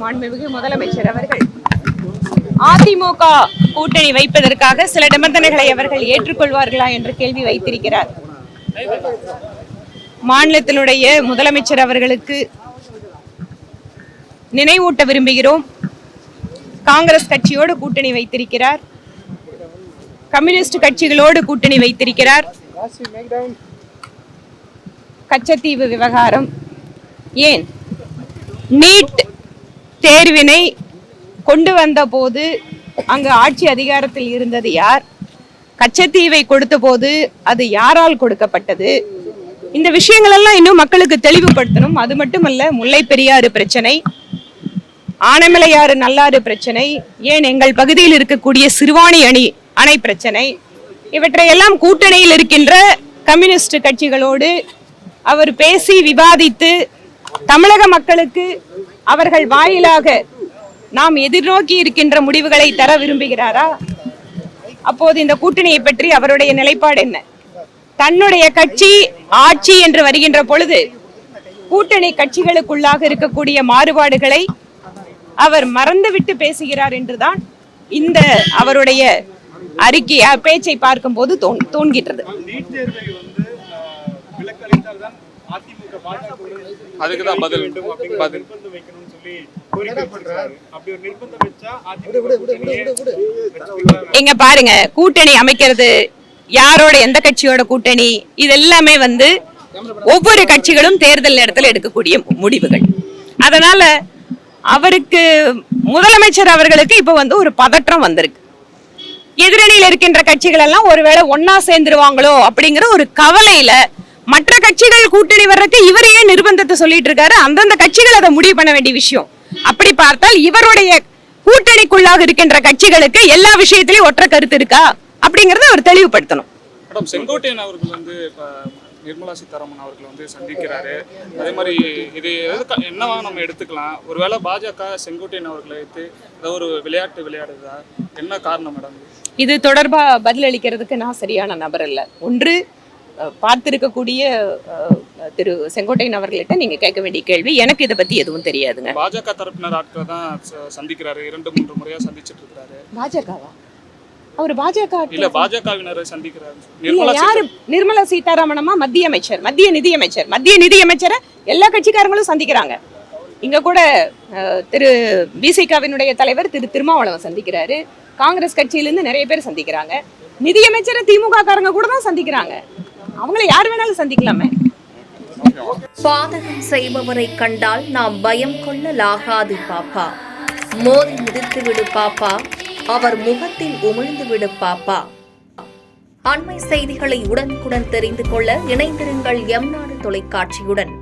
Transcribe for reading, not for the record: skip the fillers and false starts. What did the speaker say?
மாண்புமிகு முதலமைச்சர் அவர்கள் அதிமுக கூட்டணி வைப்பதற்காக சில நிபந்தனைகளை அவர்கள் ஏற்றுக்கொள்வார்களா என்ற கேள்வி வைத்திருக்கிறார். மாநிலத்தினுடைய முதலமைச்சர் அவர்களுக்கு நினைவூட்ட விரும்புகிறோம். காங்கிரஸ் கட்சியோடு கூட்டணி வைத்திருக்கிறார், கம்யூனிஸ்ட் கட்சிகளோடு கூட்டணி வைத்திருக்கிறார். கச்சத்தீவு விவகாரம், ஏன் நீட் தேர்வினை கொண்டு வந்த போது அங்கு ஆட்சி அதிகாரத்தில் இருந்தது யார்? கச்சத்தீவை கொடுத்த போது அது யாரால் கொடுக்கப்பட்டது? இந்த விஷயங்கள் எல்லாம் இன்னும் மக்களுக்கு தெளிவுபடுத்தணும். அது மட்டுமல்ல, முல்லை பெரியாறு பிரச்சனை, ஆனைமலையாறு நல்லாறு பிரச்சனை, ஏன் எங்கள் பகுதியில் இருக்கக்கூடிய சிறுவாணி அணை பிரச்சனை, இவற்றையெல்லாம் கூட்டணியில் இருக்கின்ற கம்யூனிஸ்ட் கட்சிகளோடு அவர் பேசி விவாதித்து தமிழக மக்களுக்கு அவர்கள் வாயிலாக நாம் எதிர்நோக்கி இருக்கின்ற முடிவுகளை தர விரும்புகிறாரா? அப்போது இந்த கூட்டணியை பற்றி அவருடைய நிலைப்பாடு என்ன? தன்னுடைய கட்சி ஆட்சி என்று வருகின்ற பொழுது கூட்டணி கட்சிகளுக்குள்ளாக இருக்கக்கூடிய மாறுபாடுகளை அவர் மறந்துவிட்டு பேசுகிறார் என்றுதான் இந்த அவருடைய அறிக்கை பேச்சை பார்க்கும் போது தோன்கின்றது. அதுக்குதான் பதில். எங்க பாருங்க, கூட்டணி அமைக்கிறது யாரோட, எந்த கட்சியோட கூட்டணி, இது எல்லாமே ஒவ்வொரு கட்சிகளும் தேர்தல் நேரத்தில் எடுக்கக்கூடிய முடிவுகள். அதனால அவருக்கு, முதலமைச்சர் அவர்களுக்கு இப்ப ஒரு பதற்றம் வந்திருக்கு. எதிரணியில் இருக்கின்ற கட்சிகள் எல்லாம் ஒருவேளை ஒன்னா சேர்ந்துருவாங்களோ அப்படிங்கிற ஒரு கவலையில மற்ற கட்சிகள் கூட்டணி வர்றதுக்கு இவரையே நிர்பந்தத்தை சொல்லிட்டு இருக்காரு. அந்தந்த கட்சிகள் அதை முடிவு பண்ண வேண்டிய விஷயம். அப்படி பார்த்தால் இவருடைய கூட்டணிக்குள்ளாக இருக்கின்ற கட்சிகளுக்கு எல்லா விஷயத்திலையும் ஒற்றை கருத்து இருக்கா அப்படிங்கறத அவர் தெளிவுபடுத்தணும். மேடம், செங்கோட்டையன் அவர்கள் நிர்மலா சீதாராமன் அவர்கள் சந்திக்கிறாரு. அதே மாதிரி இது என்னவா நம்ம எடுத்துக்கலாம்? ஒருவேளை பாஜக செங்கோட்டையன் அவர்களை வைத்து ஏதோ ஒரு விளையாட்டு விளையாடுதா? என்ன காரணம் மேடம்? இது தொடர்பா பதில் அளிக்கிறதுக்கு நான் சரியான நபர் அல்ல. ஒன்று, பார்த்திருக்கக்கூடிய திரு செங்கோட்டையன் அவர்கிட்ட நீங்க கேட்க வேண்டிய கேள்வி. எனக்கு இதை பத்தி எதுவும் தெரியாதுங்க. பாஜக தரப்பினர் ஆட்கள் தான் சந்திக்கிறாரு, 2-3 முறையா சந்திச்சிட்டு இருக்காரு. பாஜகவா? அவர் பாஜக இல்ல, பாஜகவினரை சந்திக்கிறாரு. யாரு? நிர்மலா சீதாராமனமா? மத்திய அமைச்சர், மத்திய நிதியமைச்சர். மத்திய நிதியமைச்சரை எல்லா கட்சிக்காரங்களும் சந்திக்கிறாங்க. இங்க கூட திரு விசிகாவினுடைய தலைவர் திரு திருமாவளவன் சந்திக்கிறாரு. காங்கிரஸ் கட்சியிலிருந்து நிறைய பேர் சந்திக்கிறாங்க. நிதியமைச்சரை திமுக காரங்க கூட தான் சந்திக்கிறாங்க. அவங்கள யார் வேணாலும் சந்திக்கலாமே. பாதகம் செய்பவரை கண்டால் நாம் பயம் கொள்ளலாகாது பாப்பா. மோதி மிதித்து விடு பாப்பா, அவர் முகத்தில் உமிழ்ந்து விடு பாப்பா. அண்மை செய்திகளை உடனுக்குடன் தெரிந்து கொள்ள இணைந்திருங்கள் எம் நாடு தொலைக்காட்சியுடன்.